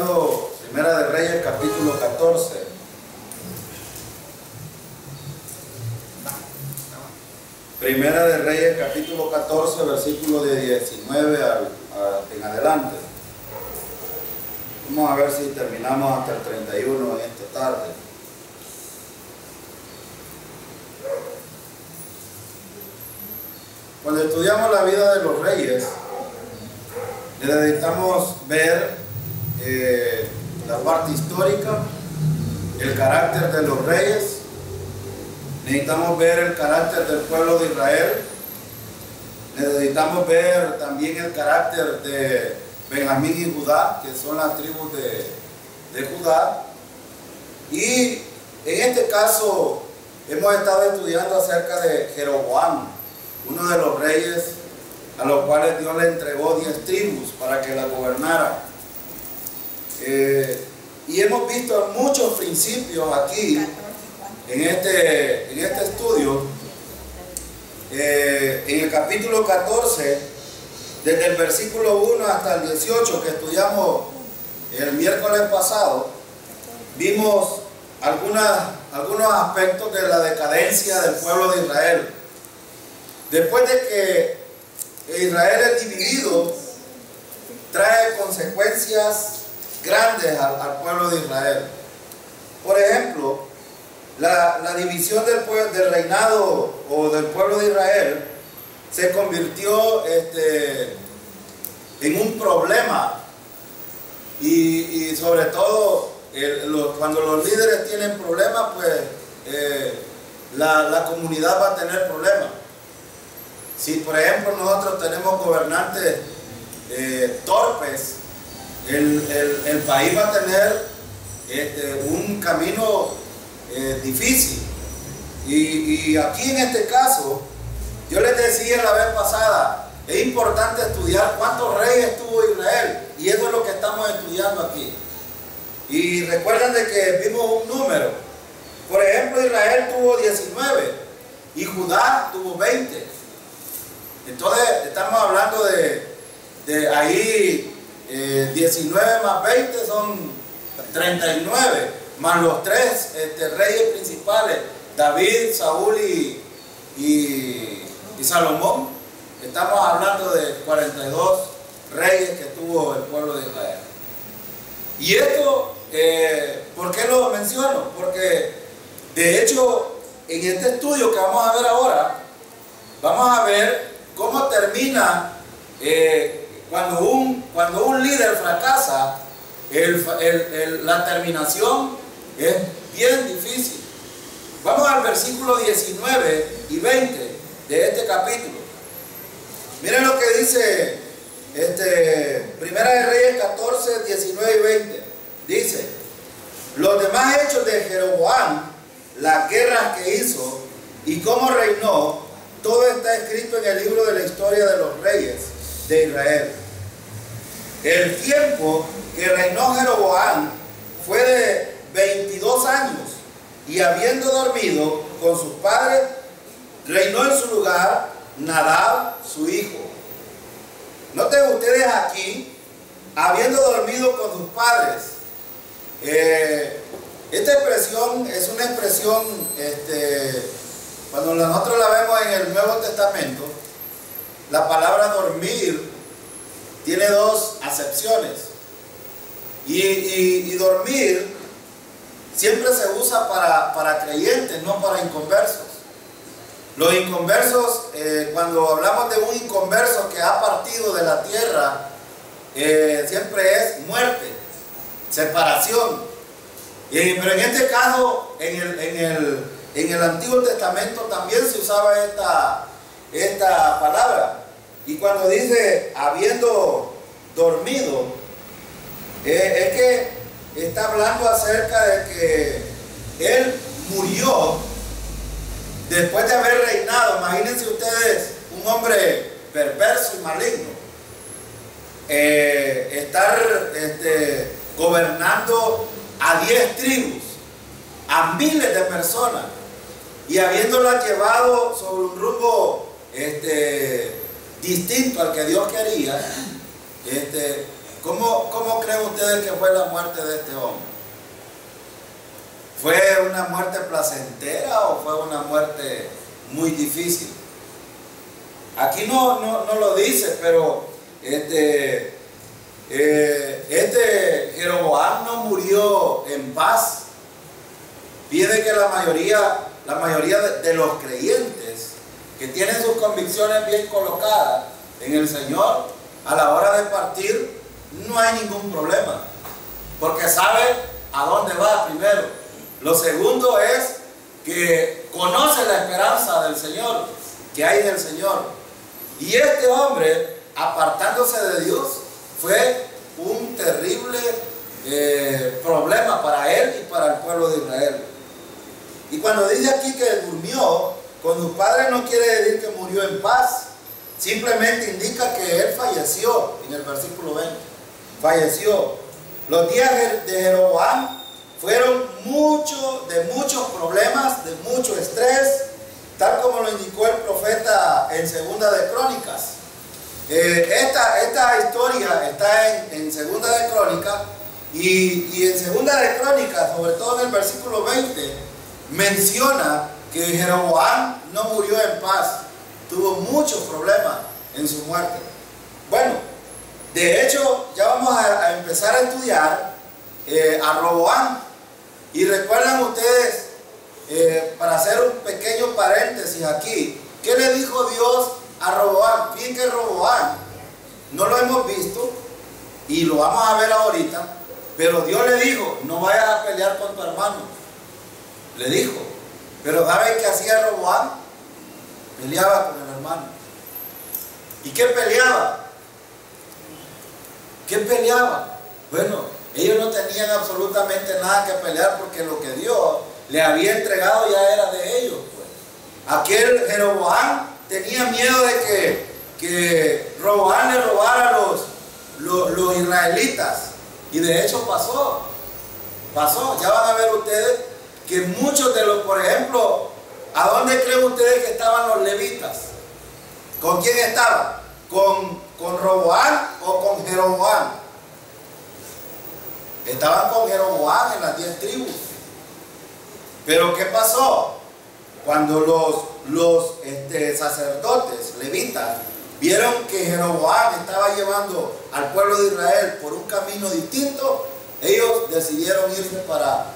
estudiando Primera de Reyes, capítulo 14. Primera de Reyes, capítulo 14, versículo de 19 en adelante. Vamos a ver si terminamos hasta el 31 en esta tarde. Cuando estudiamos la vida de los reyes, necesitamos ver la parte histórica, el carácter de los reyes. Necesitamos ver el carácter del pueblo de Israel. Necesitamos ver también el carácter de Benjamín y Judá, que son las tribus de Judá. Y en este caso hemos estado estudiando acerca de Jeroboam, uno de los reyes a los cuales Dios le entregó 10 tribus para que la gobernaran. Y hemos visto muchos principios aquí en este estudio. En el capítulo 14, desde el versículo 1 hasta el 18 que estudiamos el miércoles pasado, vimos algunos aspectos de la decadencia del pueblo de Israel. Después de que Israel es dividido, trae consecuencias grandes al pueblo de Israel. Por ejemplo, la división del reinado o del pueblo de Israel se convirtió en un problema, y sobre todo cuando los líderes tienen problemas, pues la comunidad va a tener problemas. Si por ejemplo nosotros tenemos gobernantes torpes, el país va a tener un camino difícil. Y aquí en este caso, yo les decía la vez pasada, es importante estudiar cuántos reyes tuvo Israel, y eso es lo que estamos estudiando aquí. Y recuerden de que vimos un número. Por ejemplo, Israel tuvo 19 y Judá tuvo 20. Entonces estamos hablando de ahí 19 más 20 son 39, más los tres reyes principales, David, Saúl y Salomón. Estamos hablando de 42 reyes que tuvo el pueblo de Israel. Y esto, ¿por qué lo menciono? Porque de hecho en este estudio que vamos a ver ahora, vamos a ver cómo termina cuando un líder fracasa. La terminación es bien difícil. Vamos al versículo 19 y 20 de este capítulo. Miren lo que dice Primera de Reyes 14, 19 y 20. Dice: los demás hechos de Jeroboam, las guerras que hizo y cómo reinó, todo está escrito en el libro de la historia de los reyes de Israel. El tiempo que reinó Jeroboam fue de 22 años, y habiendo dormido con sus padres, reinó en su lugar Nadab, su hijo. Noten ustedes aquí, habiendo dormido con sus padres. Esta expresión es una expresión, cuando nosotros la vemos en el Nuevo Testamento, la palabra dormir tiene dos acepciones. Y dormir siempre se usa para creyentes, no para inconversos. Los inconversos, cuando hablamos de un inconverso que ha partido de la tierra, siempre es muerte, separación. Pero en este caso, en el Antiguo Testamento también se usaba esta palabra. Y cuando dice habiendo dormido, es que está hablando acerca de que él murió después de haber reinado. Imagínense ustedes un hombre perverso y maligno, estar gobernando a 10 tribus, a miles de personas, y habiéndolas llevado sobre un rumbo distinto al que Dios quería. ¿Cómo creen ustedes que fue la muerte de este hombre? ¿Fue una muerte placentera o fue una muerte muy difícil? Aquí no lo dice, pero Jeroboam no murió en paz. Fíjense que la mayoría de los creyentes que tienen sus convicciones bien colocadas en el Señor, a la hora de partir no hay ningún problema, porque sabe a dónde va primero. Lo segundo es que conoce la esperanza del Señor, que hay en el Señor. Y este hombre, apartándose de Dios, fue un terrible problema para él y para el pueblo de Israel. Y cuando dice aquí que durmió con sus padres, no quiere decir que murió en paz, simplemente indica que él falleció. En el versículo 20 falleció. Los días de Jeroboam fueron de muchos problemas, de mucho estrés, tal como lo indicó el profeta en Segunda de Crónicas. Esta historia está en Segunda de Crónicas, y en Segunda de Crónicas, sobre todo en el versículo 20, menciona que Jeroboam no murió en paz, tuvo muchos problemas en su muerte. Bueno, de hecho ya vamos a empezar a estudiar a Roboam. Y recuerdan ustedes, para hacer un pequeño paréntesis aquí, ¿qué le dijo Dios a Roboam? Fíjense que Roboam no lo hemos visto y lo vamos a ver ahorita, pero Dios le dijo: no vayas a pelear con tu hermano. Le dijo. Pero ¿saben qué hacía Roboam? Peleaba con el hermano. ¿Y qué peleaba? ¿Qué peleaba? Bueno, ellos no tenían absolutamente nada que pelear, porque lo que Dios le había entregado ya era de ellos, pues. Aquel Jeroboam tenía miedo de que Roboam le robara a los israelitas, y de hecho pasó. Ya van a ver ustedes que muchos de los, por ejemplo, ¿a dónde creen ustedes que estaban los levitas? ¿Con quién estaban? ¿Con Roboam o con Jeroboam? Estaban con Jeroboam en las 10 tribus. Pero ¿qué pasó? Cuando los sacerdotes levitas vieron que Jeroboam estaba llevando al pueblo de Israel por un camino distinto, ellos decidieron irse para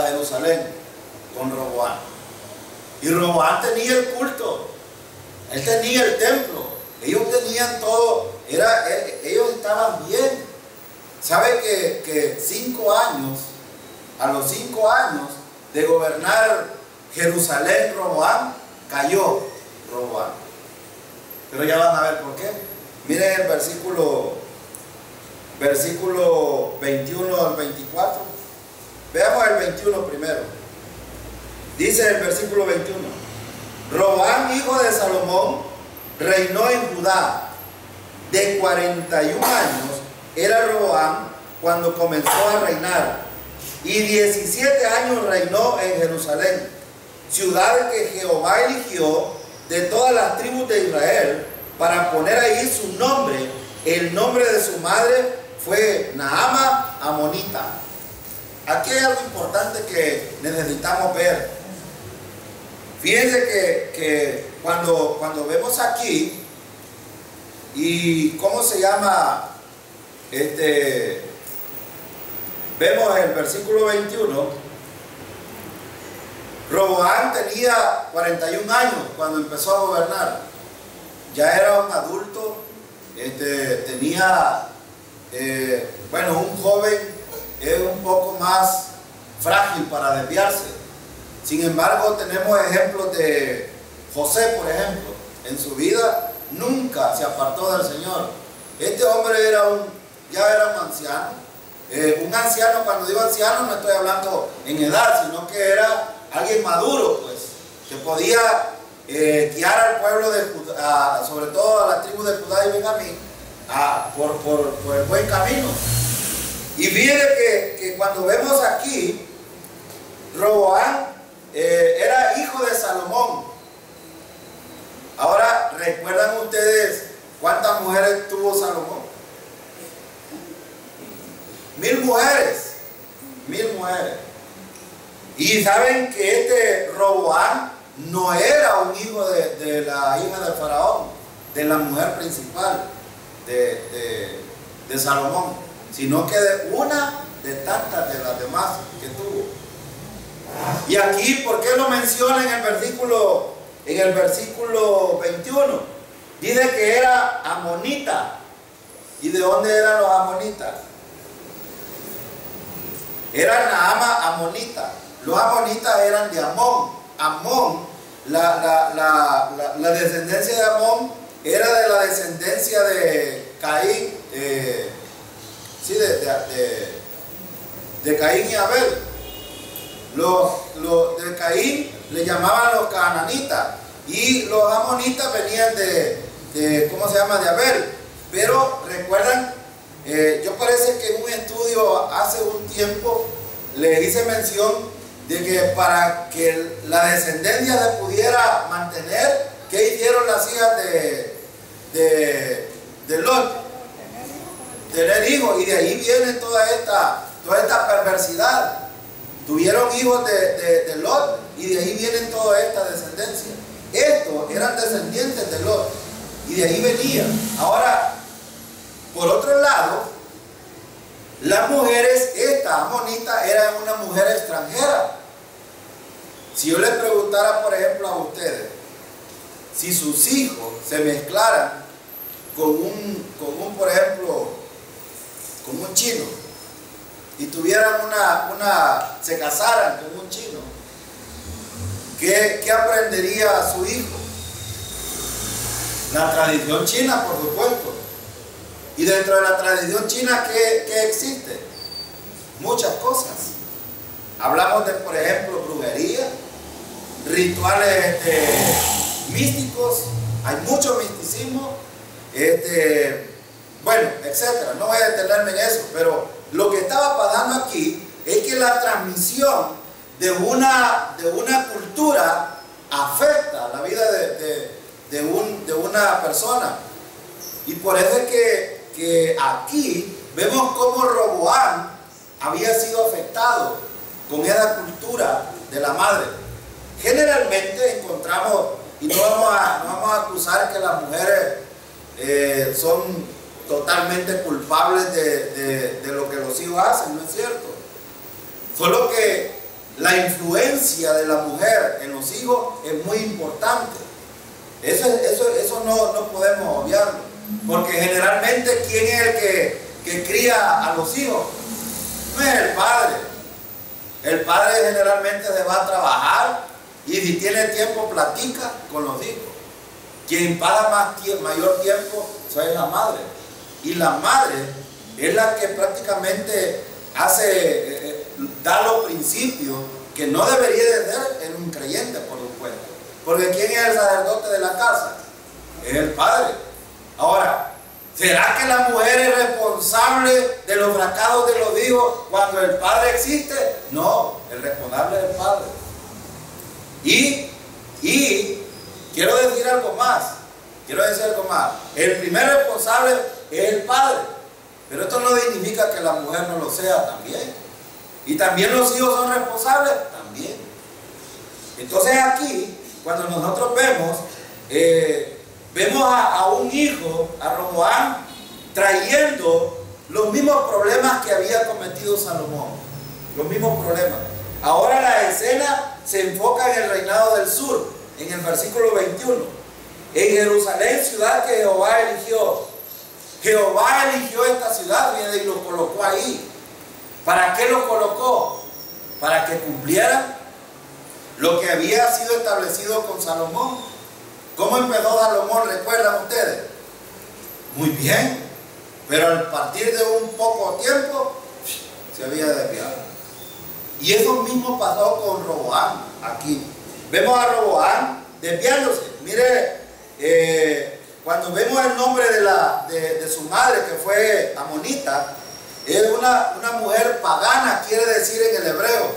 Jerusalén con Roboam. Y Roboam tenía el culto, él tenía el templo, ellos tenían todo, ellos estaban bien. ¿Sabe que 5 años, a los 5 años de gobernar Jerusalén, Roboam, cayó Roboam? Pero ya van a ver por qué. Miren el versículo 21 al 24. Veamos el 21 primero. Dice el versículo 21: Roboam, hijo de Salomón, reinó en Judá. De 41 años era Roboam cuando comenzó a reinar, y 17 años reinó en Jerusalén, ciudad que Jehová eligió de todas las tribus de Israel para poner ahí su nombre. El nombre de su madre fue Naama Amonita. Aquí hay algo importante que necesitamos ver. Fíjense que cuando vemos aquí, y cómo se llama, vemos el versículo 21. Roboam tenía 41 años cuando empezó a gobernar. Ya era un adulto, tenía, un joven es un poco más frágil para desviarse. Sin embargo, tenemos ejemplos de José, por ejemplo. En su vida nunca se apartó del Señor. Este hombre ya era un anciano. Un anciano, cuando digo anciano, no estoy hablando en edad, sino que era alguien maduro, pues, que podía guiar al pueblo de Judá, sobre todo a la tribu de Judá y Benjamín, por el buen camino. Y fíjense que cuando vemos aquí, Roboam era hijo de Salomón. Ahora, ¿recuerdan ustedes cuántas mujeres tuvo Salomón? 1000 mujeres. 1000 mujeres. Y saben que este Roboam no era un hijo de la hija del faraón, de la mujer principal de Salomón, sino que de una de tantas de las demás que tuvo. Y aquí, ¿por qué lo menciona en el versículo 21? Dice que era amonita. ¿Y de dónde eran los amonitas? Eran Naama amonita. Los amonitas eran de Amón. Amón, la descendencia de Amón era de la descendencia de Caín, de Caín y Abel. Los de Caín le llamaban los cananitas y los amonitas venían ¿cómo se llama? De Abel. Pero recuerdan, yo parece que en un estudio hace un tiempo le hice mención de que para que la descendencia se pudiera mantener, ¿qué hicieron las hijas de Lot? Tener hijos, y de ahí viene toda esta perversidad. Tuvieron hijos de Lot y de ahí vienen toda esta descendencia. Estos eran descendientes de Lot y de ahí venían. Ahora, por otro lado, las mujeres, esta amonita era una mujer extranjera. Si yo les preguntara, por ejemplo, a ustedes, si sus hijos se mezclaran por ejemplo, con un chino, y tuvieran se casaran con un chino, ¿qué aprendería su hijo? La tradición china, por supuesto. Y dentro de la tradición china, ¿qué existe? Muchas cosas. Hablamos de, por ejemplo, brujería, rituales místicos, hay mucho misticismo, bueno, etcétera. No voy a detenerme en eso, pero lo que estaba pasando aquí es que la transmisión de una cultura afecta la vida de una persona. Y por eso es que aquí vemos cómo Roboam había sido afectado con esa cultura de la madre. Generalmente encontramos, y no vamos a acusar que las mujeres son totalmente culpables de lo que los hijos hacen, no es cierto. Solo que la influencia de la mujer en los hijos es muy importante. Eso no podemos obviarlo, porque generalmente ¿quién es el que cría a los hijos? No es el padre. El padre generalmente se va a trabajar y si tiene tiempo platica con los hijos. Quien pasa mayor tiempo es la madre. Y la madre es la que prácticamente da los principios que no debería de ser en un creyente, por supuesto. Porque ¿quién es el sacerdote de la casa? Es el padre. Ahora, ¿será que la mujer es responsable de los fracasos de los hijos cuando el padre existe? No, el responsable es el padre. Y quiero decir algo más. El primer responsable es el padre. Pero esto no significa que la mujer no lo sea también. Y también los hijos son responsables también. Entonces aquí, cuando nosotros vemos a un hijo, a Roboam, trayendo los mismos problemas que había cometido Salomón. Los mismos problemas. Ahora la escena se enfoca en el reinado del sur, en el versículo 21. En Jerusalén, ciudad que Jehová eligió. Jehová eligió esta ciudad y lo colocó ahí. ¿Para qué lo colocó? Para que cumpliera lo que había sido establecido con Salomón. ¿Cómo empezó Salomón? ¿Recuerdan ustedes? Muy bien, pero al partir de un poco tiempo se había desviado. Y eso mismo pasó con Roboam aquí. Vemos a Roboam desviándose. Mire, cuando vemos el nombre de su madre, que fue amonita, es una mujer pagana, quiere decir en el hebreo.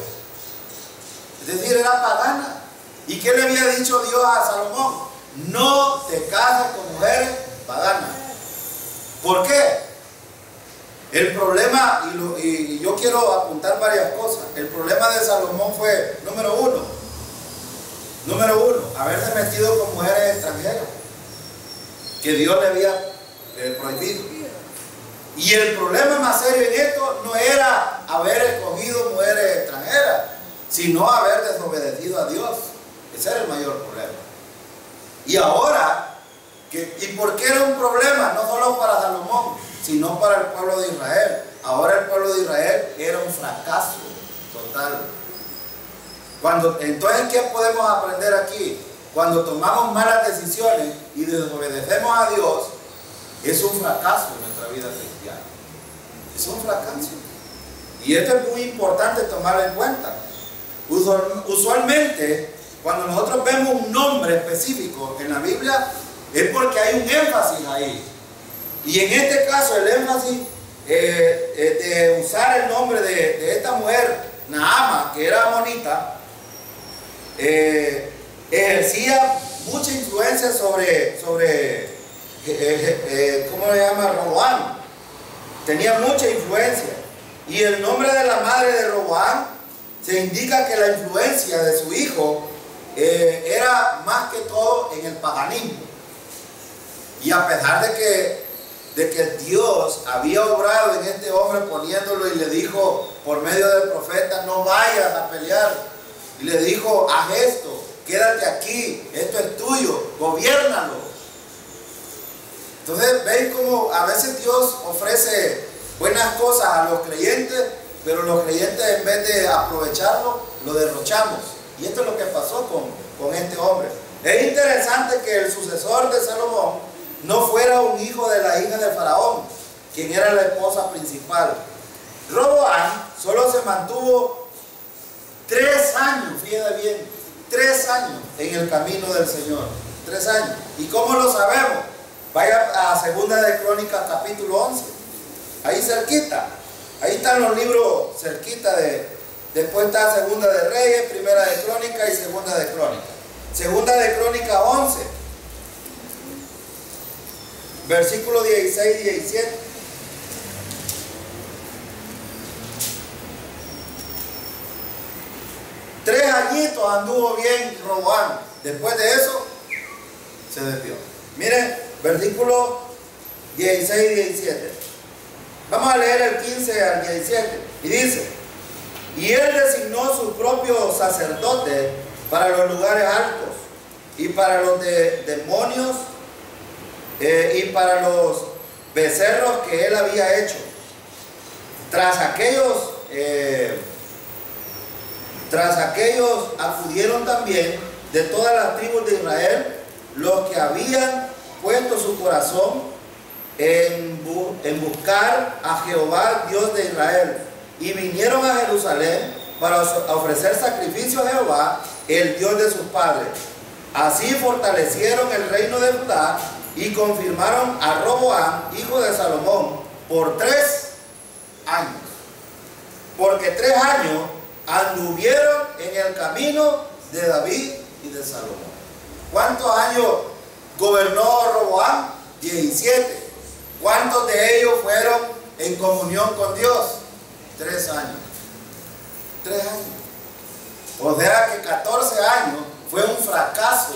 Es decir, era pagana. ¿Y qué le había dicho Dios a Salomón? No te cases con mujeres paganas. ¿Por qué? El problema, y yo quiero apuntar varias cosas, el problema de Salomón fue, número uno, haberse metido con mujeres extranjeras, que Dios le había prohibido. Y el problema más serio en esto no era haber escogido mujeres extranjeras, sino haber desobedecido a Dios. Ese era el mayor problema. Y ahora, ¿y por qué era un problema? No solo para Salomón, sino para el pueblo de Israel. Ahora el pueblo de Israel era un fracaso total. Entonces, ¿qué podemos aprender aquí? Cuando tomamos malas decisiones y desobedecemos a Dios, es un fracaso en nuestra vida cristiana. Es un fracaso. Y esto es muy importante tomarlo en cuenta. Usualmente, cuando nosotros vemos un nombre específico en la Biblia, es porque hay un énfasis ahí. Y en este caso, el énfasis de usar el nombre de esta mujer, Naama, que era amonita, ejercía mucha influencia sobre ¿cómo le llama? Roboam. Tenía mucha influencia. Y el nombre de la madre de Roboam se indica que la influencia de su hijo era más que todo en el paganismo. Y a pesar de que Dios había obrado en este hombre poniéndolo y le dijo por medio del profeta, no vayas a pelear, y le dijo, haz esto, quédate aquí, esto es tuyo, gobiérnalo. Entonces, ¿veis cómo a veces Dios ofrece buenas cosas a los creyentes, pero los creyentes en vez de aprovecharlo, lo derrochamos? Y esto es lo que pasó con este hombre. Es interesante que el sucesor de Salomón no fuera un hijo de la hija de Faraón, quien era la esposa principal. Roboam solo se mantuvo 3 años, fíjate bien, 3 años en el camino del Señor. 3 años. ¿Y cómo lo sabemos? Vaya a Segunda de Crónicas capítulo 11. Ahí cerquita. Ahí están los libros cerquita después está Segunda de Reyes, Primera de Crónicas y Segunda de Crónicas. Segunda de Crónicas 11. Versículos 16 y 17. Tres añitos anduvo bien Roboam. Después de eso, se desvió. Miren, versículos 16 y 17. Vamos a leer el 15 al 17. Y dice, y él designó sus propios sacerdotes para los lugares altos, y para los demonios, y para los becerros que él había hecho. Tras aquellos acudieron también de todas las tribus de Israel los que habían puesto su corazón en buscar a Jehová, Dios de Israel, y vinieron a Jerusalén para ofrecer sacrificio a Jehová, el Dios de sus padres. Así fortalecieron el reino de Judá y confirmaron a Roboam, hijo de Salomón, por 3 años. Porque 3 años anduvieron en el camino de David y de Salomón. ¿Cuántos años gobernó Roboam? 17. ¿Cuántos de ellos fueron en comunión con Dios? 3 años. 3 años. O sea que 14 años fue un fracaso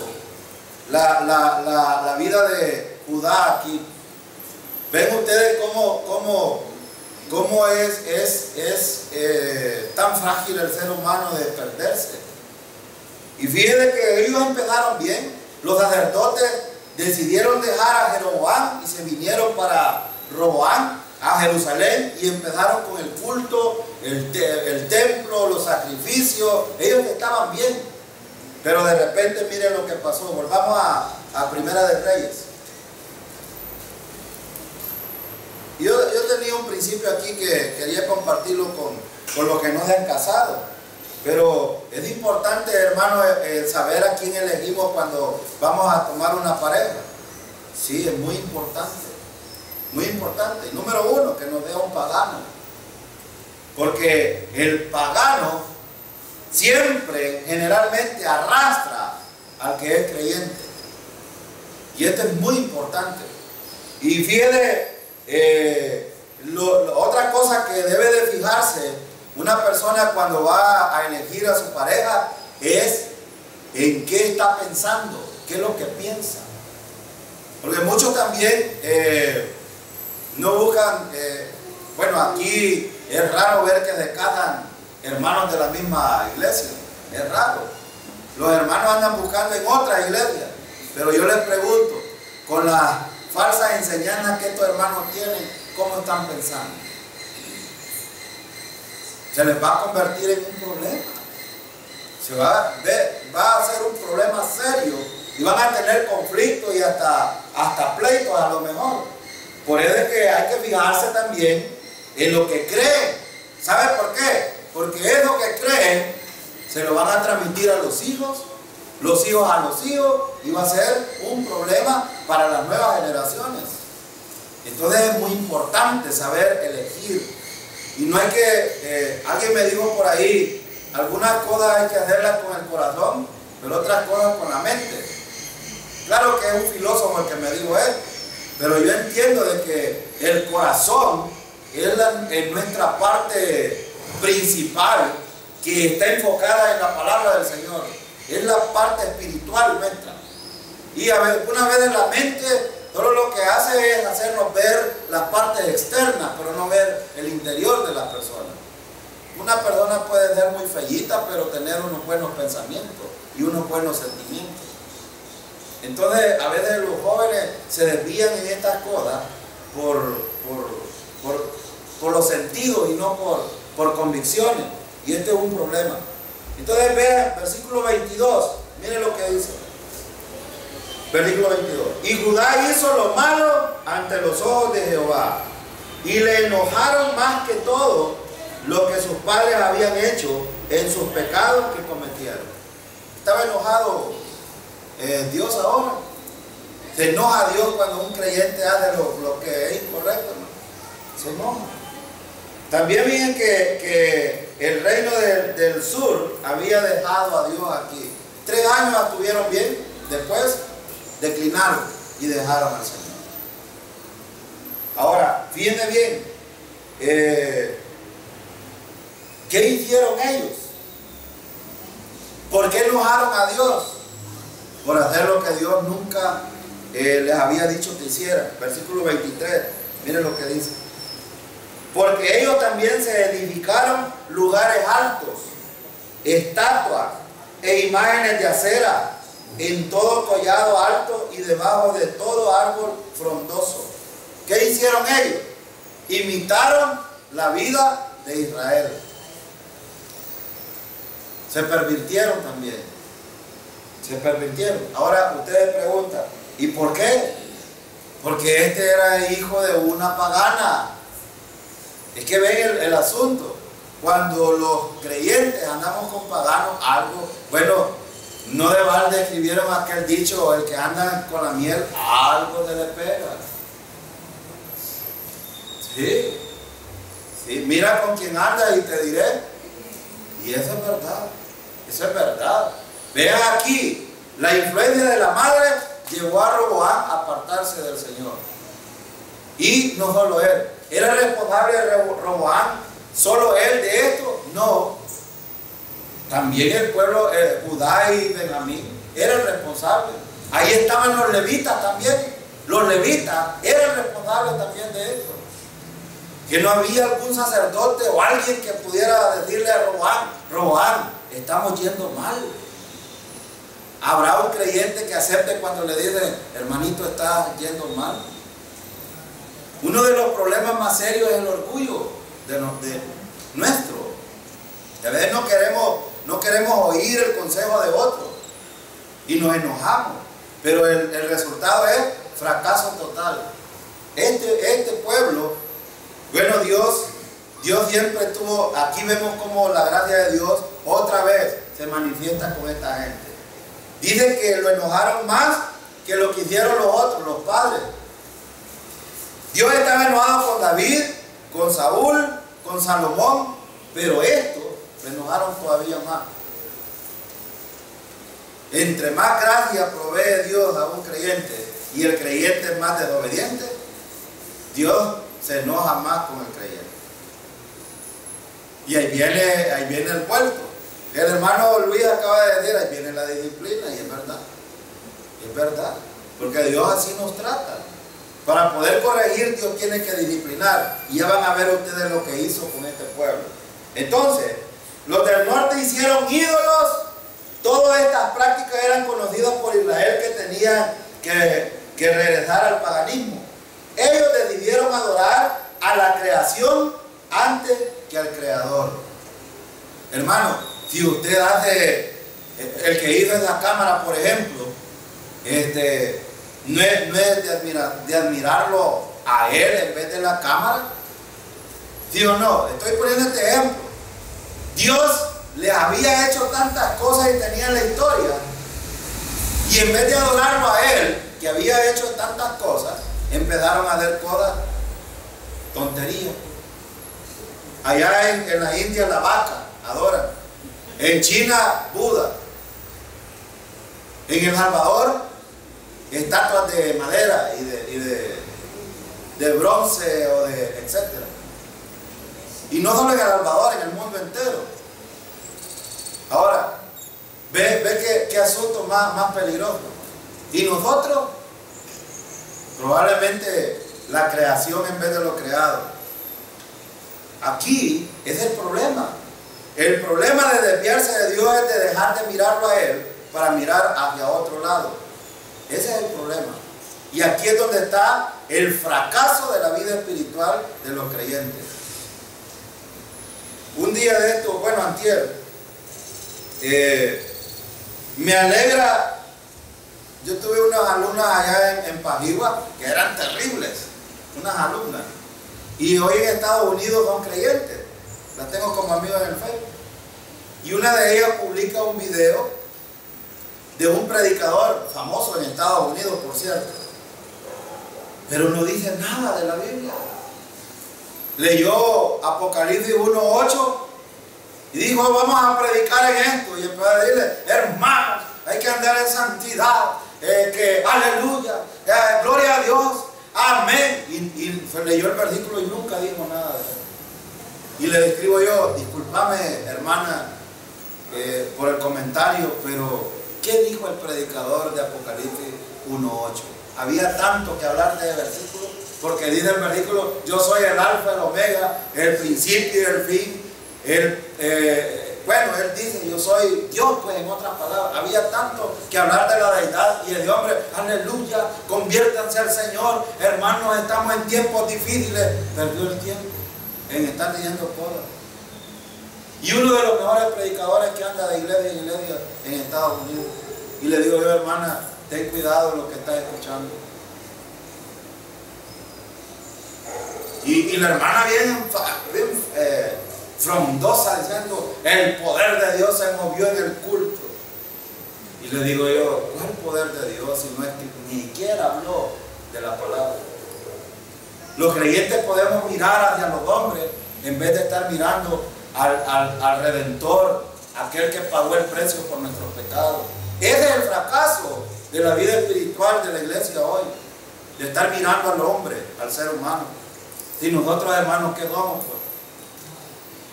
la vida de Judá aquí. ¿Ven ustedes cómo es tan frágil el ser humano de perderse? Y fíjense que ellos empezaron bien. Los sacerdotes decidieron dejar a Jeroboam y se vinieron para Roboam a Jerusalén y empezaron con el culto, el templo, los sacrificios. Ellos estaban bien, pero de repente miren lo que pasó. Volvamos a Primera de Reyes. Yo tenía un principio aquí que quería compartirlo con los que no se han casado. Pero es importante, hermano, saber a quién elegimos cuando vamos a tomar una pareja. Sí, es muy importante. Muy importante. Y número 1, que nos dé un pagano. Porque el pagano siempre, generalmente, arrastra al que es creyente. Y esto es muy importante. Y fíjate, otra cosa que debe de fijarse una persona cuando va a elegir a su pareja es en qué está pensando, qué es lo que piensa. Porque muchos también no buscan, bueno, aquí es raro ver que se casan hermanos de la misma iglesia, es raro. Los hermanos andan buscando en otra iglesia, pero yo les pregunto, con las falsas enseñanzas que estos hermanos tienen, ¿cómo están pensando? Se les va a convertir en un problema. Va a ser un problema serio y van a tener conflictos y hasta pleitos a lo mejor. Por eso es que hay que fijarse también en lo que creen. ¿Sabe por qué? Porque es lo que creen, se lo van a transmitir a los hijos a los hijos, y va a ser un problema para las nuevas generaciones. Entonces es muy importante saber elegir. Y no hay que, alguien me dijo por ahí, algunas cosas hay que hacerlas con el corazón, pero otras cosas con la mente. Claro que es un filósofo el que me dijo él, pero yo entiendo de que el corazón es nuestra parte principal que está enfocada en la palabra del Señor. Es la parte espiritual nuestra. Y algunas veces la mente solo lo que hace es hacernos ver las partes externas, pero no ver el interior de la persona. Una persona puede ser muy fellita, pero tener unos buenos pensamientos y unos buenos sentimientos. Entonces, a veces los jóvenes se desvían en estas cosas por los sentidos y no por convicciones. Y este es un problema. Entonces, vean, versículo 22, miren lo que dice. Versículo 22. Y Judá hizo lo malo ante los ojos de Jehová, y le enojaron más que todo lo que sus padres habían hecho en sus pecados que cometieron. Estaba enojado Dios ahora. Se enoja Dios cuando un creyente hace lo que es incorrecto, ¿no? Se enoja. También miren que el reino del sur había dejado a Dios aquí. 3 años estuvieron bien, después declinaron y dejaron al Señor. Ahora, fíjense bien, ¿qué hicieron ellos? ¿Por qué enojaron a Dios? Por hacer lo que Dios nunca les había dicho que hicieran. Versículo 23, miren lo que dice. Porque ellos también se edificaron lugares altos, estatuas e imágenes de acera en todo collado alto y debajo de todo árbol frondoso. ¿Qué hicieron ellos? Imitaron la vida de Israel. Se pervirtieron también. Se pervirtieron. Ahora ustedes preguntan, ¿y por qué? Porque este era hijo de una pagana. Es que ven el asunto. Cuando los creyentes andamos con paganos, algo, bueno, no de balde escribieron aquel dicho, el que anda con la miel, algo se le pega. Sí, sí, mira con quién anda y te diré. Y eso es verdad, eso es verdad. Vean aquí, la influencia de la madre llevó a Roboam a apartarse del Señor. Y no solo él, ¿era responsable de Roboam solo él de esto? No. También el pueblo, Judá y Benjamín, eran responsables. Ahí estaban los levitas también. Los levitas eran responsables también de esto. Que no había algún sacerdote o alguien que pudiera decirle a Roboam, estamos yendo mal. Habrá un creyente que acepte cuando le dicen, hermanito, está yendo mal. Uno de los problemas más serios es el orgullo de nuestro. A veces no queremos oír el consejo de otro y nos enojamos, pero el resultado es fracaso total. Este pueblo, bueno, Dios siempre estuvo, aquí vemos como la gracia de Dios otra vez se manifiesta con esta gente. Dice que lo enojaron más que lo que hicieron los otros, los padres. Dios estaba enojado con David, con Saúl, con Salomón, pero esto lo enojaron todavía más. Entre más gracia provee Dios a un creyente y el creyente es más desobediente, Dios se enoja más con el creyente. Y ahí viene el puerto. El hermano Luis acaba de decir, ahí viene la disciplina, y es verdad. Es verdad. Porque Dios así nos trata. Para poder corregir, Dios tiene que disciplinar. Y ya van a ver ustedes lo que hizo con este pueblo. Entonces, los del norte hicieron ídolos. Todas estas prácticas eran conocidas por Israel, que tenían que regresar al paganismo. Ellos decidieron adorar a la creación antes que al Creador. Hermano, si usted hace, el que hizo esa cámara, por ejemplo, no es de admirarlo a él en vez de la cámara. ¿Sí o no? Estoy poniendo este ejemplo. Dios les había hecho tantas cosas y tenían la historia, y en vez de adorarlo a él, que había hecho tantas cosas, empezaron a hacer cosas, tonterías. Allá en la India la vaca adoran, en China Buda, en El Salvador estatuas de madera y de bronce o de etcétera. Y no solo en El Salvador, en el mundo entero. Ahora, ve qué asunto más peligroso. Y nosotros, probablemente la creación en vez de lo creado. Aquí es el problema. El problema de desviarse de Dios es de dejar de mirarlo a Él para mirar hacia otro lado. Ese es el problema. Y aquí es donde está el fracaso de la vida espiritual de los creyentes. Un día de esto, bueno, antier, me alegra. Yo tuve unas alumnas allá en Pajigua que eran terribles, unas alumnas, y hoy en Estados Unidos son creyentes, las tengo como amigos en el Facebook, y una de ellas publica un video de un predicador famoso en Estados Unidos, por cierto, pero no dice nada de la Biblia. Leyó Apocalipsis 1:8 y dijo, vamos a predicar en esto, y empezó a decirle, hermanos, hay que andar en santidad, que aleluya, gloria a Dios, amén. Y leyó el versículo y nunca dijo nada de eso. Y le escribo yo, discúlpame, hermana, por el comentario, pero ¿qué dijo el predicador de Apocalipsis 1:8? Había tanto que hablar de versículo, porque dice el versículo, yo soy el alfa, el omega, el principio y el fin. Bueno, él dice, yo soy Dios, pues, en otras palabras. Había tanto que hablar de la deidad, y el hombre, aleluya, conviértanse al Señor, hermanos, estamos en tiempos difíciles. Perdió el tiempo en estar leyendo cosas. Y uno de los mejores predicadores que anda de iglesia en iglesia en Estados Unidos, y le digo yo, hermana, ten cuidado de lo que estás escuchando. Y la hermana bien frondosa, diciendo, el poder de Dios se movió en el culto. Y le digo yo, ¿cuál poder de Dios si no es que ni siquiera habló de la palabra? Los creyentes podemos mirar hacia los hombres en vez de estar mirando al Redentor, aquel que pagó el precio por nuestros pecados. Ese es el fracaso de la vida espiritual de la iglesia hoy, de estar mirando al hombre, al ser humano. Si nosotros, hermanos, ¿qué somos, pues?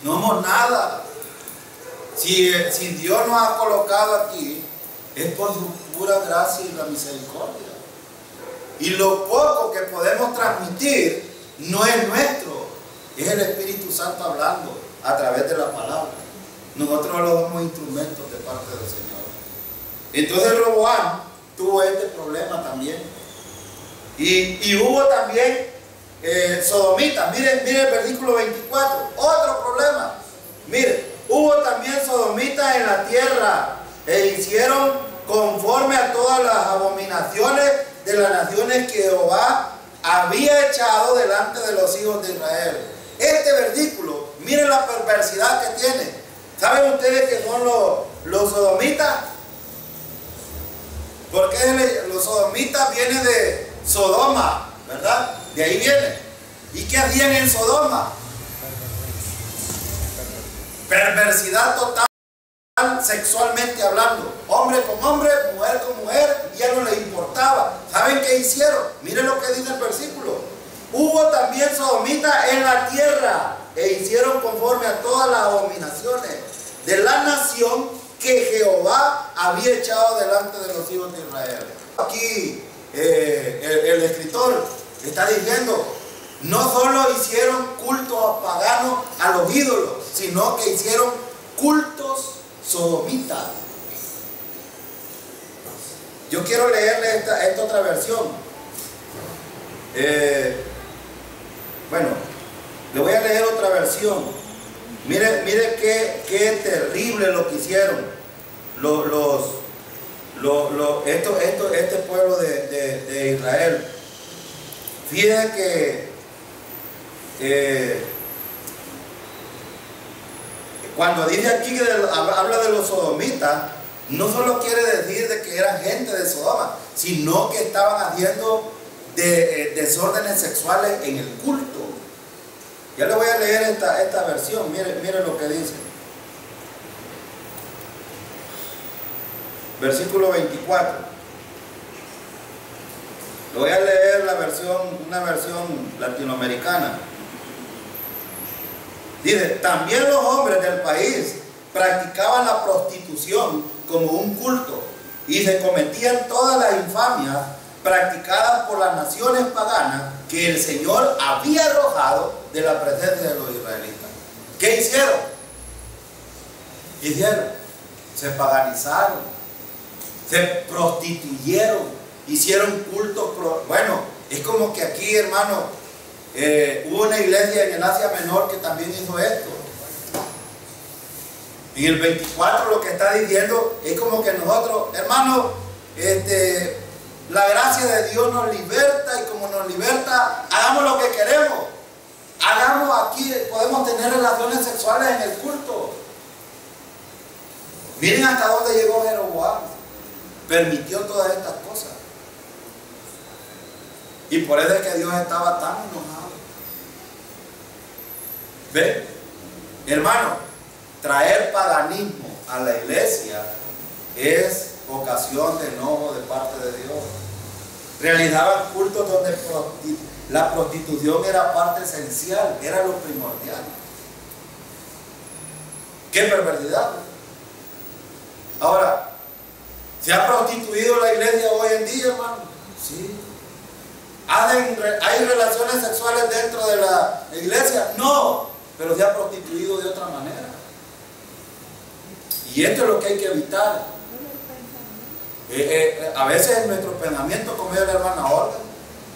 No somos nada. Si Dios nos ha colocado aquí, es por su pura gracia y la misericordia. Y lo poco que podemos transmitir no es nuestro, es el Espíritu Santo hablando a través de la palabra. Nosotros lo somos instrumentos de parte del Señor. Entonces Roboam tuvo este problema también. Y hubo también sodomitas. Miren el versículo 24, otro problema. Miren, hubo también sodomitas en la tierra, e hicieron conforme a todas las abominaciones de las naciones que Jehová había echado delante de los hijos de Israel. Este versículo, miren la perversidad que tiene. ¿Saben ustedes qué son los sodomitas? Porque los sodomitas vienen de Sodoma, ¿verdad? De ahí viene. ¿Y qué hacían en Sodoma? Perversidad total, sexualmente hablando. Hombre con hombre, mujer con mujer, ya no les importaba. ¿Saben qué hicieron? Miren lo que dice el versículo. Hubo también sodomitas en la tierra e hicieron conforme a todas las abominaciones de la nación que Jehová había echado delante de los hijos de Israel. Aquí el escritor está diciendo, no solo hicieron cultos paganos a los ídolos, sino que hicieron cultos sodomitas. Yo quiero leerle esta otra versión. Bueno, le voy a leer otra versión. Mire qué terrible lo que hicieron este pueblo de Israel. Fíjense que cuando dice aquí que habla de los sodomitas, no solo quiere decir de que eran gente de Sodoma, sino que estaban haciendo desórdenes sexuales en el culto. Ya le voy a leer esta versión, mire lo que dice. Versículo 24. Le voy a leer una versión latinoamericana. Dice, también los hombres del país practicaban la prostitución como un culto y se cometían todas las infamias practicadas por las naciones paganas que el Señor había arrojado de la presencia de los israelitas. ¿Qué hicieron? Se paganizaron, se prostituyeron, hicieron cultos. Bueno, es como que aquí, hermano, hubo una iglesia en el Asia Menor que también hizo esto. En el 24 lo que está diciendo es como que nosotros, hermano, la gracia de Dios nos liberta, y como nos liberta, hagamos lo que queremos. Podemos tener relaciones sexuales en el culto. Miren hasta dónde llegó Jeroboam. Permitió todas estas cosas. Y por eso es que Dios estaba tan enojado. ¿Ve? Hermano, traer paganismo a la iglesia es ocasión de enojo de parte de Dios. Realizaban cultos donde la prostitución era parte esencial, era lo primordial. ¡Qué perversidad! Ahora, ¿se ha prostituido la iglesia hoy en día, hermano? Sí. ¿Hay relaciones sexuales dentro de la iglesia? No, pero se ha prostituido de otra manera. Y esto es lo que hay que evitar. A veces nuestro pensamiento, como dice la hermana Olga,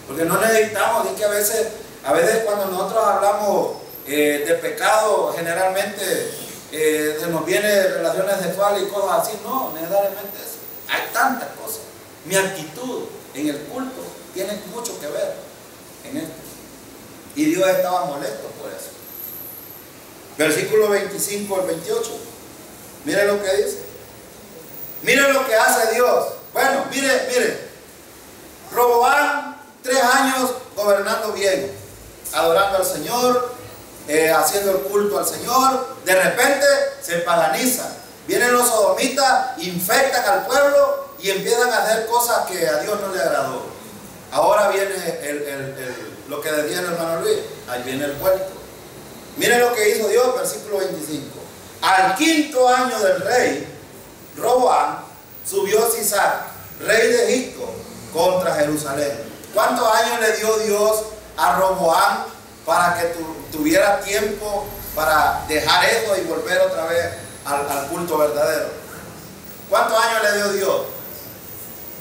porque no necesitamos, es que a veces cuando nosotros hablamos de pecado, generalmente se nos viene relaciones sexuales y cosas así. No, necesariamente eso. Hay tantas cosas. Mi actitud en el culto tiene mucho que ver en esto. Y Dios estaba molesto por eso. Versículo 25 al 28. Mire lo que dice. Mire lo que hace Dios. Bueno, mire. Roboam, 3 años gobernando bien, adorando al Señor, haciendo el culto al Señor. De repente se paganizan. Vienen los sodomitas, infectan al pueblo y empiezan a hacer cosas que a Dios no le agradó. Ahora viene lo que decía el hermano Luis. Ahí viene el puerto. Mire lo que hizo Dios, versículo 25. Al 5.º año del rey Roboam, subió Sisac, rey de Egipto, contra Jerusalén. ¿Cuántos años le dio Dios a Roboam para que tuviera tiempo para dejar eso y volver otra vez al culto verdadero? ¿Cuántos años le dio Dios?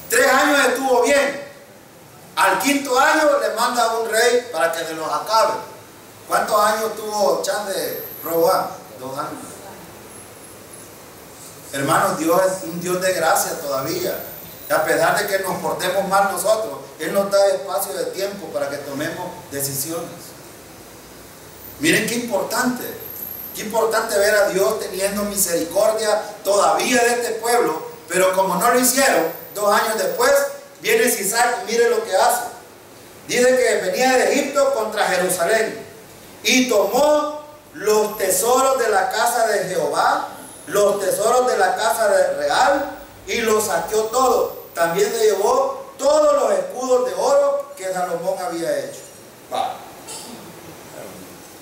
3 años estuvo bien. Al 5.º año le manda a un rey para que se los acabe. ¿Cuántos años tuvo chance Roboam? 2 años. Hermanos, Dios es un Dios de gracia todavía. A pesar de que nos portemos mal nosotros, Él nos da espacio de tiempo para que tomemos decisiones. Miren qué importante ver a Dios teniendo misericordia todavía de este pueblo, pero como no lo hicieron, 2 años después, viene Sisac y mire lo que hace. Dice que venía de Egipto contra Jerusalén y tomó los tesoros de la casa de Jehová, los tesoros de la casa real, y los saqueó todo. También se llevó todos los escudos de oro que Salomón había hecho. Va.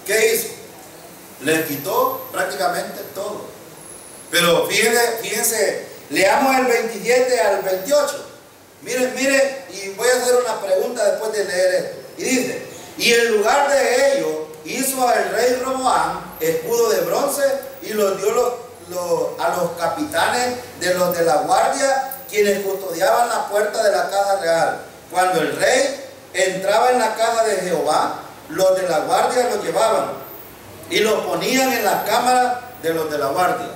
¿Qué hizo? Le quitó prácticamente todo. Pero fíjense, leamos el 27 al 28. Miren, y voy a hacer una pregunta después de leer esto. Y dice, y en lugar de ello, hizo al rey Roboam escudo de bronce y los dio a los capitanes de los de la guardia, quienes custodiaban la puerta de la casa real. Cuando el rey entraba en la casa de Jehová, los de la guardia lo llevaban y lo ponían en la cámara de los de la guardia.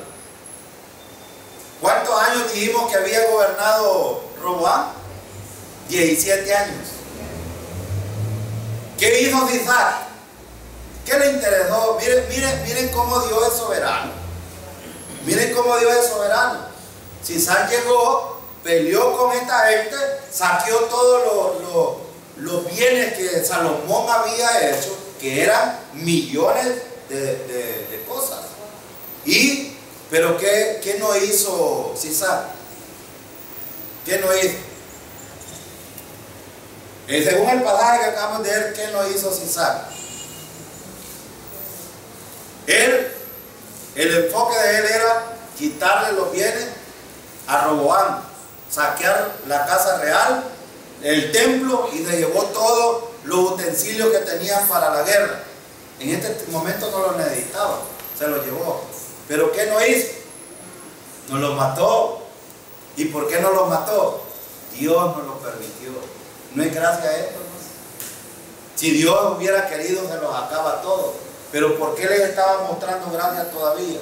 ¿Cuántos años dijimos que había gobernado Roboam? 17 años. ¿Qué hizo Sisac? ¿Qué le interesó? Miren cómo Dios es soberano. Miren cómo Dios es soberano. Sisac llegó, peleó con esta gente, saqueó todos los bienes que Salomón había hecho, que eran millones de cosas. Pero ¿qué no hizo Sisac? ¿Qué no hizo? Según el pasaje que acabamos de ver, ¿qué no hizo Sisac? El enfoque de él era quitarle los bienes a Roboam, saquear la casa real, el templo, y se llevó todos los utensilios que tenían para la guerra. En este momento no los necesitaba, se los llevó. Pero ¿qué no hizo? No los mató. ¿Y por qué no los mató? Dios no lo permitió. ¿No es gracia a esto, hermanos? Si Dios hubiera querido, se los acaba todo. Pero ¿por qué les estaba mostrando gracia todavía?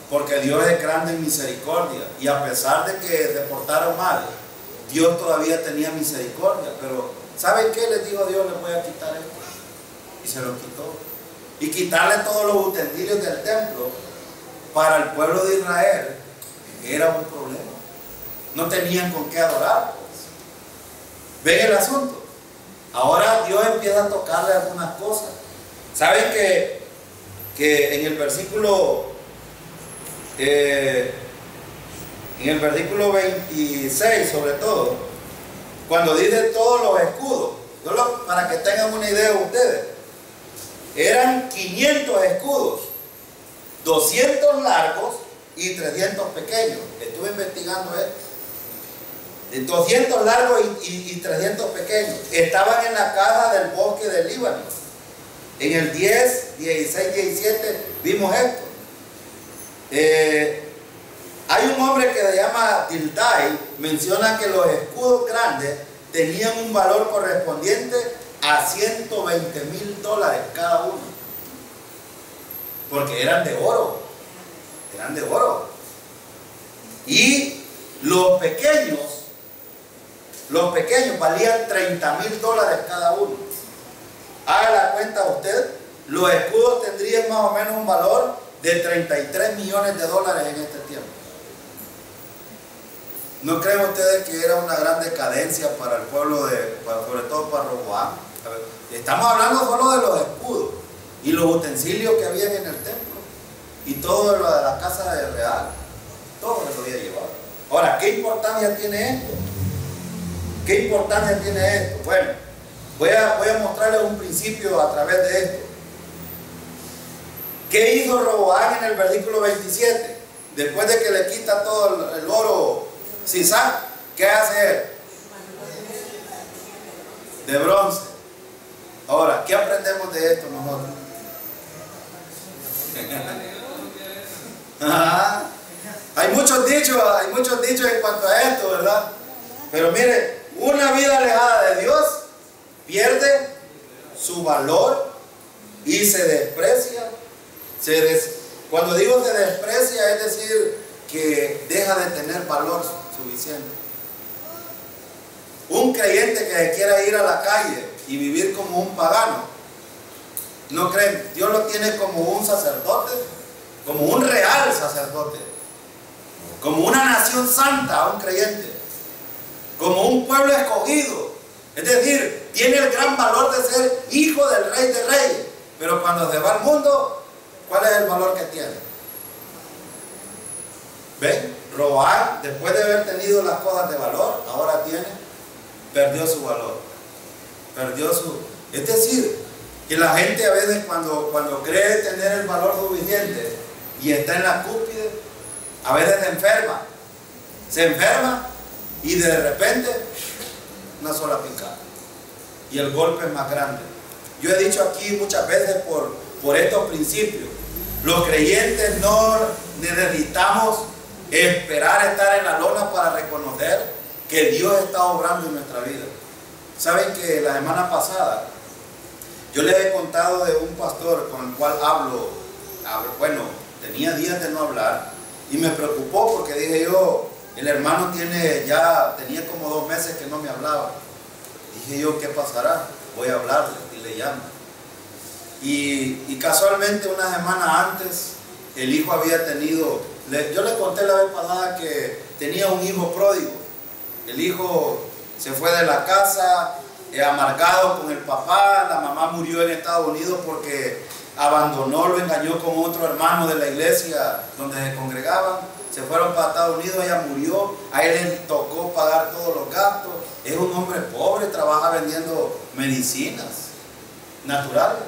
Porque Dios es grande en misericordia. Y a pesar de que se portaron mal, Dios todavía tenía misericordia. Pero ¿saben qué? Les dijo Dios, les voy a quitar esto. Y se lo quitó. Y quitarle todos los utensilios del templo para el pueblo de Israel era un problema. No tenían con qué adorar. ¿Ven el asunto? Ahora Dios empieza a tocarle algunas cosas. ¿Saben que en el versículo 26 sobre todo, cuando dice todos los escudos, para que tengan una idea ustedes, eran 500 escudos, 200 largos y 300 pequeños. Estuve investigando esto. 200 largos y 300 pequeños. Estaban en la caja del bosque del Líbano. En el 10, 16, 17 vimos esto. Hay un hombre que se llama Tildai, menciona que los escudos grandes tenían un valor correspondiente a $120,000 cada uno. Porque eran de oro. Eran de oro. Y los pequeños valían $30,000 cada uno. Haga la cuenta usted, los escudos tendrían más o menos un valor de 33 millones de dólares en este tiempo. ¿No creen ustedes que era una gran decadencia para el pueblo, sobre todo para Roboam? Estamos hablando solo de los escudos y los utensilios que habían en el templo y todo lo de la casa de real, todo se lo había llevado. Ahora, ¿qué importancia tiene esto? ¿Qué importancia tiene esto? Bueno, voy a mostrarles un principio a través de esto. ¿Qué hizo Roboam en el versículo 27? Después de que le quita todo el oro Sisac, ¿qué hace él? De bronce. Ahora, ¿qué aprendemos de esto nosotros? Hay muchos dichos en cuanto a esto, ¿verdad? Pero mire, una vida alejada de Dios pierde su valor y se desprecia. Cuando digo se desprecia, es decir, que deja de tener valor suficiente. Un creyente que quiera ir a la calle y vivir como un pagano, ¿no creen? Dios lo tiene como un sacerdote, como un real sacerdote, como una nación santa, un creyente, como un pueblo escogido. Es decir, tiene el gran valor de ser hijo del Rey de Reyes. Pero cuando se va al mundo, ¿cuál es el valor que tiene? ¿Ven? Roboam, después de haber tenido las cosas de valor, ahora perdió su valor. perdió su... Es decir, que la gente a veces cuando cree tener el valor suficiente y está en la cúspide, a veces se enferma y de repente una sola picada y el golpe es más grande. Yo he dicho aquí muchas veces por estos principios, los creyentes no necesitamos esperar estar en la lona para reconocer que Dios está obrando en nuestra vida. Saben que la semana pasada yo les he contado de un pastor con el cual hablo, tenía días de no hablar y me preocupó porque dije yo, el hermano tenía como 2 meses que no me hablaba. Dije yo, ¿qué pasará? Voy a hablarle y le llamo. Y casualmente una semana antes, el hijo había tenido, yo le conté la vez pasada que tenía un hijo pródigo. El hijo se fue de la casa, amargado con el papá, la mamá murió en Estados Unidos porque abandonó, lo engañó con otro hermano de la iglesia donde se congregaban, se fueron para Estados Unidos, ella murió, a él le tocó pagar todos los gastos, es un hombre pobre, trabaja vendiendo medicinas naturales,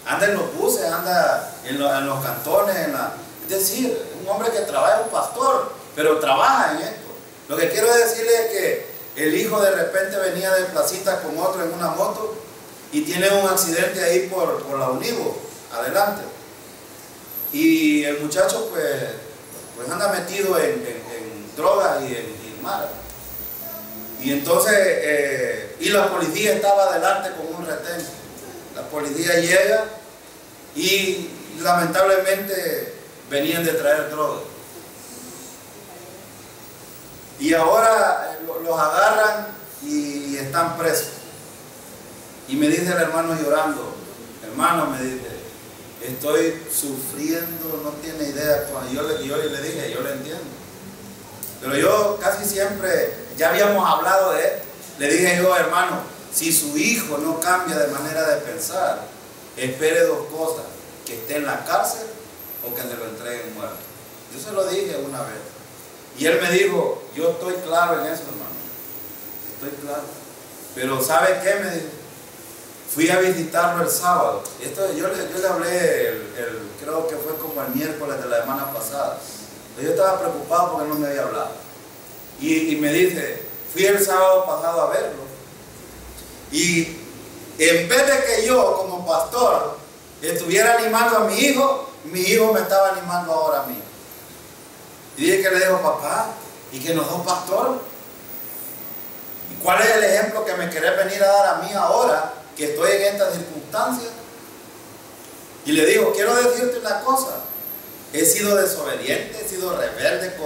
anda en los buses, anda en los cantones, es decir, un hombre que trabaja, un pastor, pero trabaja en esto. Lo que quiero decirle es que el hijo de repente venía de placita con otro en una moto y tiene un accidente ahí por la Univo, adelante. Y el muchacho pues anda metido en drogas y en mara. Y entonces, y la policía estaba adelante con un retén. La policía llega y lamentablemente venían de traer drogas. Y ahora los agarran y están presos. Y me dice el hermano llorando, hermano, me dice, estoy sufriendo, no tiene idea. Y yo le dije, yo le entiendo. Pero yo casi siempre, ya habíamos hablado de él, le dije yo, hermano, si su hijo no cambia de manera de pensar, espere 2 cosas, que esté en la cárcel o que se lo entreguen muerto. Yo se lo dije una vez. Y él me dijo, yo estoy claro en eso, hermano, estoy claro. Pero ¿sabe qué? Me dijo, fui a visitarlo el sábado. Yo le hablé, creo que fue como el miércoles de la semana pasada. Yo estaba preocupado porque no me había hablado. Y me dice, fui el sábado pasado a verlo. Y en vez de que yo como pastor estuviera animando a mi hijo me estaba animando ahora a mí. Y dije que le digo, papá, ¿y que no sos pastor? ¿Y cuál es el ejemplo que me querés venir a dar a mí ahora que estoy en estas circunstancias? Y le digo, quiero decirte una cosa, he sido desobediente, he sido rebelde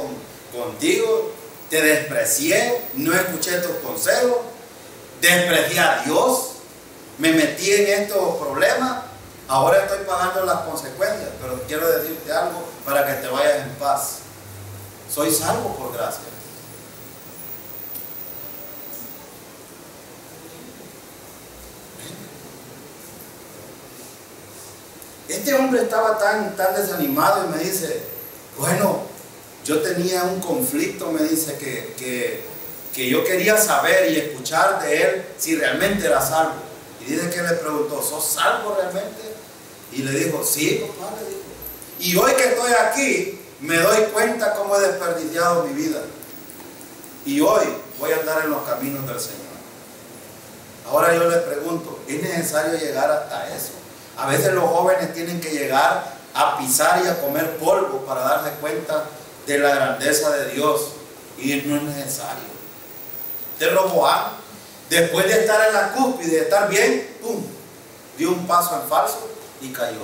contigo, te desprecié, no escuché tus consejos, desprecié a Dios, me metí en estos problemas, ahora estoy pagando las consecuencias, pero quiero decirte algo para que te vayas en paz. Soy salvo por gracia. Este hombre estaba tan desanimado y me dice, bueno, yo tenía un conflicto, me dice, que yo quería saber y escuchar de él si realmente era salvo. Y dice que le preguntó, ¿sos salvo realmente? Y le dijo, sí, papá, le dijo. Y hoy que estoy aquí, me doy cuenta cómo he desperdiciado mi vida. Y hoy voy a andar en los caminos del Señor. Ahora yo les pregunto, ¿es necesario llegar hasta eso? A veces los jóvenes tienen que llegar a pisar y a comer polvo para darse cuenta de la grandeza de Dios. Y no es necesario. Roboam, después de estar en la cúspide, de estar bien, ¡pum!, dio un paso en falso y cayó.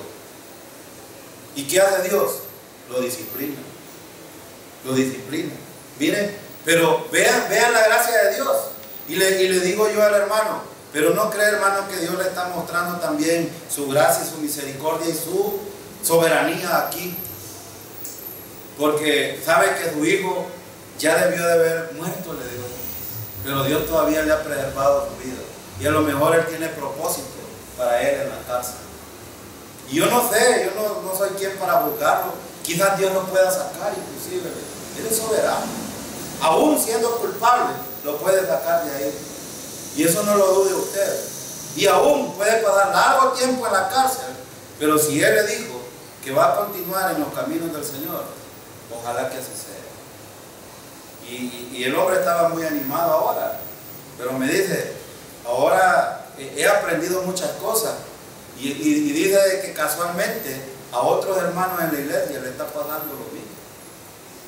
¿Y qué hace Dios? Lo disciplina. Lo disciplina. Miren, pero vean la gracia de Dios. Y le digo yo al hermano, pero no cree, hermano, que Dios le está mostrando también su gracia, su misericordia y su soberanía aquí. Porque sabe que su hijo ya debió de haber muerto, le digo. Pero Dios todavía le ha preservado su vida. Y a lo mejor Él tiene propósito para él en la cárcel. Y yo no sé, yo no soy quien para buscarlo. Quizás Dios lo pueda sacar inclusive. Él es soberano. Aún siendo culpable, lo puede sacar de ahí. Y eso no lo dude usted. Y aún puede pasar largo tiempo en la cárcel, pero si Él le dijo que va a continuar en los caminos del Señor, ojalá que así sea. Y el hombre estaba muy animado ahora, pero me dice, ahora he aprendido muchas cosas, y dice que casualmente a otros hermanos en la iglesia le está pasando lo mismo.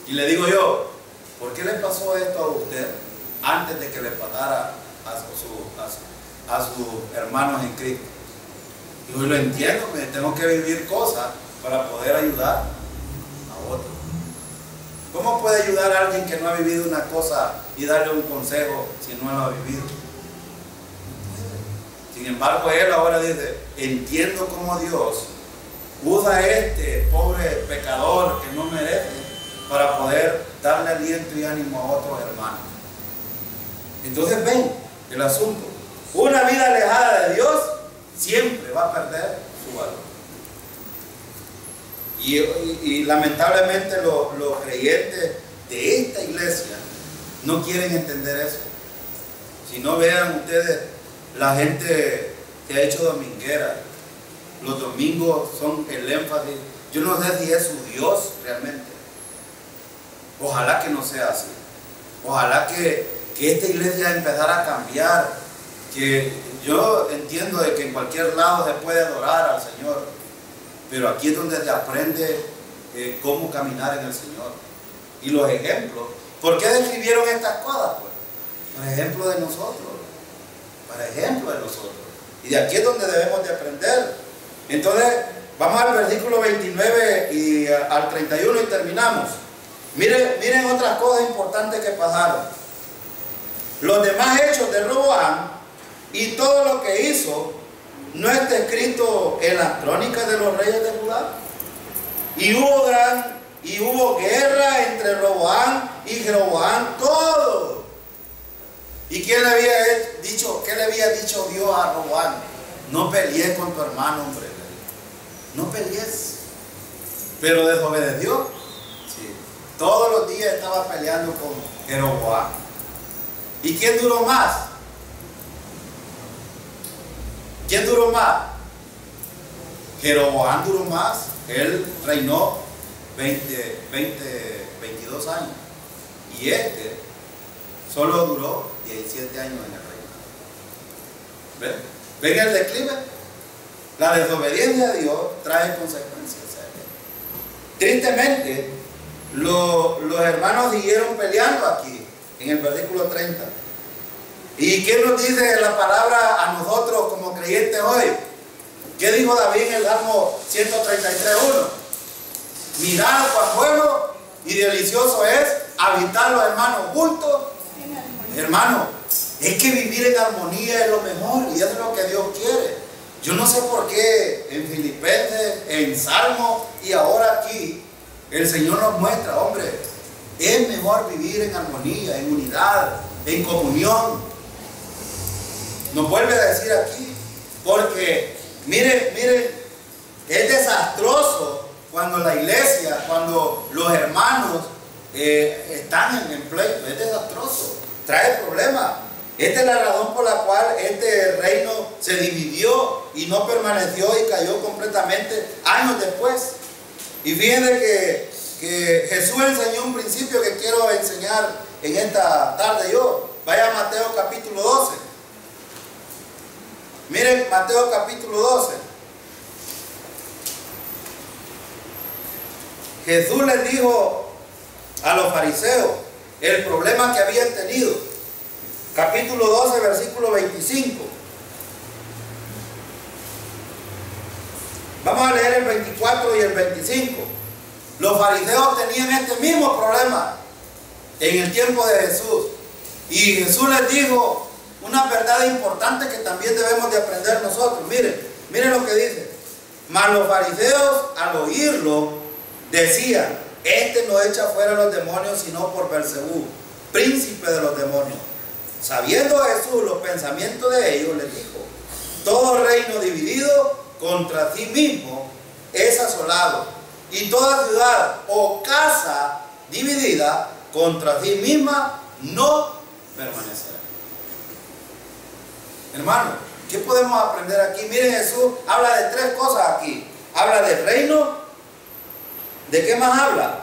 Y le digo yo, ¿por qué le pasó esto a usted antes de que le pasara a sus hermanos en Cristo? Y yo lo entiendo, que tengo que vivir cosas para poder ayudar a otros. ¿Cómo puede ayudar a alguien que no ha vivido una cosa y darle un consejo si no lo ha vivido? Sin embargo, él ahora dice, entiendo cómo Dios usa a este pobre pecador que no merece para poder darle aliento y ánimo a otros hermanos. Entonces ven el asunto. Una vida alejada de Dios siempre va a perder su valor. Y lamentablemente los creyentes de esta iglesia no quieren entender eso. Si no, vean ustedes la gente que ha hecho dominguera. Los domingos son el énfasis. Yo no sé si es su Dios realmente. Ojalá que no sea así. Ojalá que esta iglesia empezara a cambiar. Que yo entiendo de que en cualquier lado se puede adorar al Señor, pero aquí es donde se aprende cómo caminar en el Señor. Y los ejemplos. ¿Por qué describieron estas cosas? Pues, por ejemplo de nosotros. Para ejemplo de nosotros. Y de aquí es donde debemos de aprender. Entonces, vamos al versículo 29 y al 31 y terminamos. Miren otras cosas importantes que pasaron. Los demás hechos de Roboam y todo lo que hizo no está escrito en las crónicas de los reyes de Judá. Y hubo guerra entre Roboam y Jeroboam, todo. ¿Y quién le había dicho? ¿Qué le había dicho Dios a Roboam? No pelees con tu hermano, hombre. No pelees. Pero desobedeció. Sí. Todos los días estaba peleando con Jeroboam. ¿Y quién duró más? ¿Quién duró más? Jeroboam duró más. Él reinó 22 años. Y este solo duró 17 años en el reino. ¿Ven el declive? La desobediencia a Dios trae consecuencias. Tristemente, los hermanos siguieron peleando aquí, en el versículo 30. ¿Y qué nos dice la palabra a nosotros como creyentes hoy? ¿Qué dijo David en el Salmo 133:1? Mirad cuán bueno y delicioso es habitar los hermanos juntos. Hermano, es que vivir en armonía es lo mejor y eso es lo que Dios quiere. Yo no sé por qué en Filipenses, en Salmos y ahora aquí el Señor nos muestra, hombre, es mejor vivir en armonía, en unidad, en comunión. Nos vuelve a decir aquí, porque miren, es desastroso cuando la iglesia, cuando los hermanos están en pleito, es desastroso, trae problemas. Esta es la razón por la cual este reino se dividió y no permaneció y cayó completamente años después. Y fíjense que Jesús enseñó un principio que quiero enseñar en esta tarde yo. Vaya a Mateo capítulo 12. Miren Mateo capítulo 12. Jesús les dijo a los fariseos el problema que habían tenido. Capítulo 12, versículo 25. Vamos a leer el 24 y el 25. Los fariseos tenían este mismo problema en el tiempo de Jesús. Y Jesús les dijo una verdad importante que también debemos de aprender nosotros. Miren lo que dice. Mas los fariseos al oírlo decían, este no echa fuera los demonios sino por Belcebú, príncipe de los demonios. Sabiendo Jesús los pensamientos de ellos, les dijo, todo reino dividido contra sí mismo es asolado, y toda ciudad o casa dividida, contra sí misma no permanecerá. Hermano, ¿qué podemos aprender aquí? Miren, Jesús habla de tres cosas aquí. Habla del reino. ¿De qué más habla?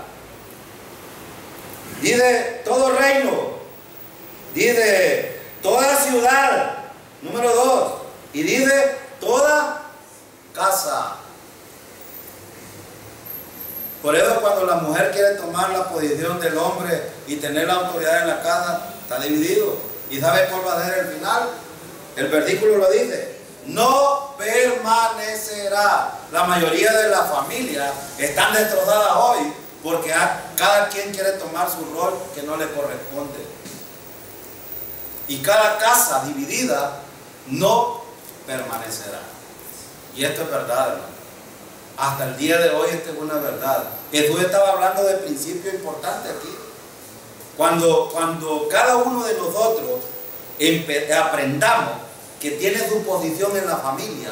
Dice todo reino. Dice toda ciudad. Número 2. Y dice toda casa. Por eso cuando la mujer quiere tomar la posición del hombre y tener la autoridad en la casa, está dividido. ¿Y sabe cuál va a ser el final? El versículo lo dice: no permanecerá. La mayoría de las familias están destrozadas hoy porque cada quien quiere tomar su rol que no le corresponde. Y cada casa dividida no permanecerá. Y esto es verdad, hermano. Hasta el día de hoy esto es una verdad. Jesús estaba hablando de principio importante aquí. Cuando cada uno de nosotros aprendamos que tiene su posición en la familia,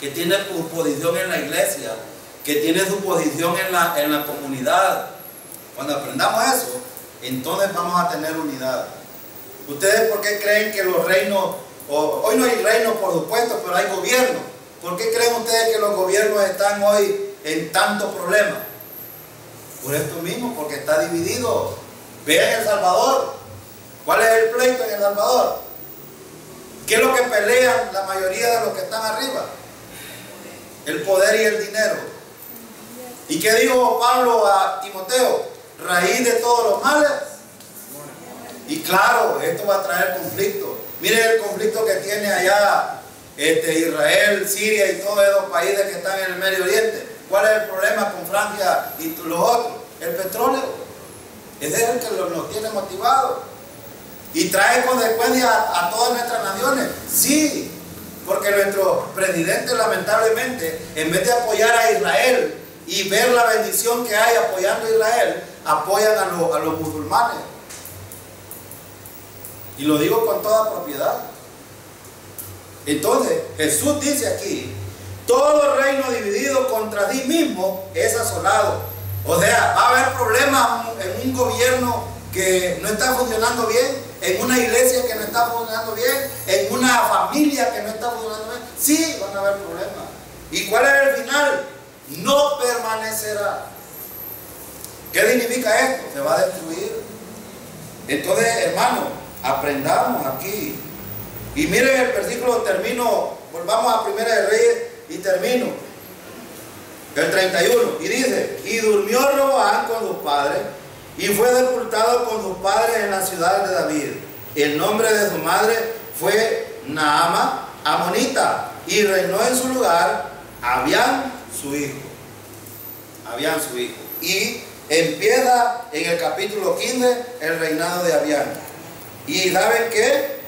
que tiene su posición en la iglesia, que tiene su posición en la comunidad, cuando aprendamos eso, entonces vamos a tener unidad. ¿Ustedes por qué creen que los reinos, hoy no hay reinos por supuesto, pero hay gobiernos? ¿Por qué creen ustedes que los gobiernos están hoy en tantos problemas? Por esto mismo, porque está dividido. Vean El Salvador. ¿Cuál es el pleito en El Salvador? ¿Qué es lo que pelean la mayoría de los que están arriba? El poder y el dinero. ¿Y qué dijo Pablo a Timoteo? Raíz de todos los males. Y claro, esto va a traer conflicto. Miren el conflicto que tiene allá Israel, Siria y todos esos países que están en el Medio Oriente. ¿Cuál es el problema con Francia y los otros? El petróleo. Ese es el que nos tiene motivados. ¿Y trae consecuencias a todas nuestras naciones? Sí, porque nuestro presidente lamentablemente, en vez de apoyar a Israel y ver la bendición que hay apoyando a Israel, apoyan a los musulmanes. Y lo digo con toda propiedad. Entonces, Jesús dice aquí: todo reino dividido contra sí mismo es asolado. O sea, va a haber problemas en un gobierno que no está funcionando bien, en una iglesia que no está funcionando bien, en una familia que no está funcionando bien. Sí, van a haber problemas. ¿Y cuál es el final? No permanecerá. ¿Qué significa esto? Se va a destruir. Entonces, hermano, aprendamos aquí. Y miren el versículo, termino, volvamos a Primera de Reyes y termino. El 31, y dice: y durmió Roboam con sus padres, y fue sepultado con sus padres en la ciudad de David. El nombre de su madre fue Naama, amonita, y reinó en su lugar Abián, su hijo. Abián, su hijo. Y empieza en el capítulo 15 el reinado de Abián. ¿Y saben qué?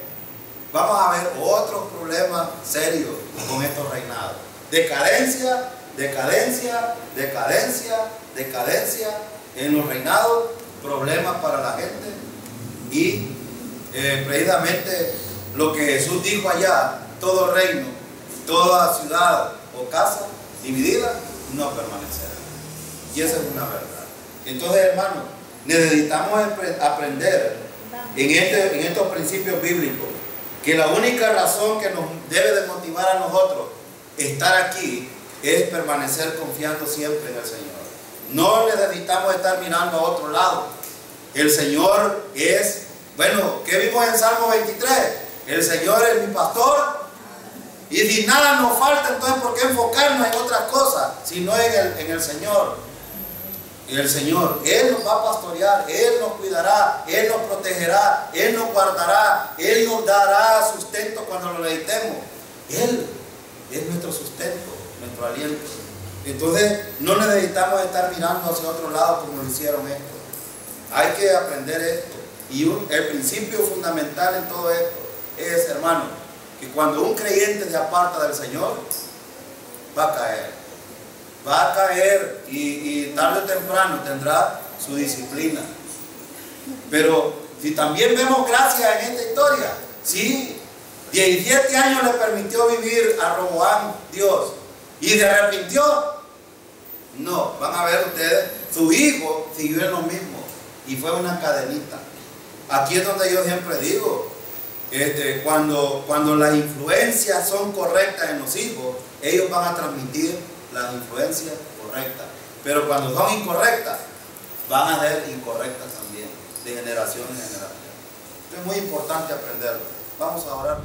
Vamos a ver otros problemas serios con estos reinados. Decadencia, decadencia, decadencia, decadencia en los reinados, problemas para la gente. Y precisamente lo que Jesús dijo allá: todo reino, toda ciudad o casa dividida no permanecerá. Y esa es una verdad. Entonces, hermanos, necesitamos aprender en estos principios bíblicos que la única razón que nos debe de motivar a nosotros estar aquí es permanecer confiando siempre en el Señor. No necesitamos estar mirando a otro lado. El Señor es, bueno, ¿qué vimos en Salmo 23? El Señor es mi pastor, y si nada nos falta, entonces ¿por qué enfocarnos en otras cosas? Sino en el Señor. El Señor, Él nos va a pastorear, Él nos cuidará, Él nos protegerá, Él nos guardará, Él nos dará sustento cuando lo necesitemos. Él es nuestro sustento, nuestro aliento. Entonces no necesitamos estar mirando hacia otro lado como lo hicieron estos. Hay que aprender esto. Y el principio fundamental en todo esto es, hermano, que cuando un creyente se aparta del Señor, va a caer. Va a caer y tarde o temprano tendrá su disciplina. Pero si también vemos gracia en esta historia, sí, 17 años le permitió vivir a Roboam Dios, y se arrepintió. No, van a ver ustedes, su hijo siguió en lo mismo y fue una cadenita. Aquí es donde yo siempre digo, Cuando las influencias son correctas en los hijos, ellos van a transmitir las influencias correctas. Pero cuando son incorrectas, van a ser incorrectas también, de generación en generación. Esto es muy importante aprenderlo. Vamos a orar.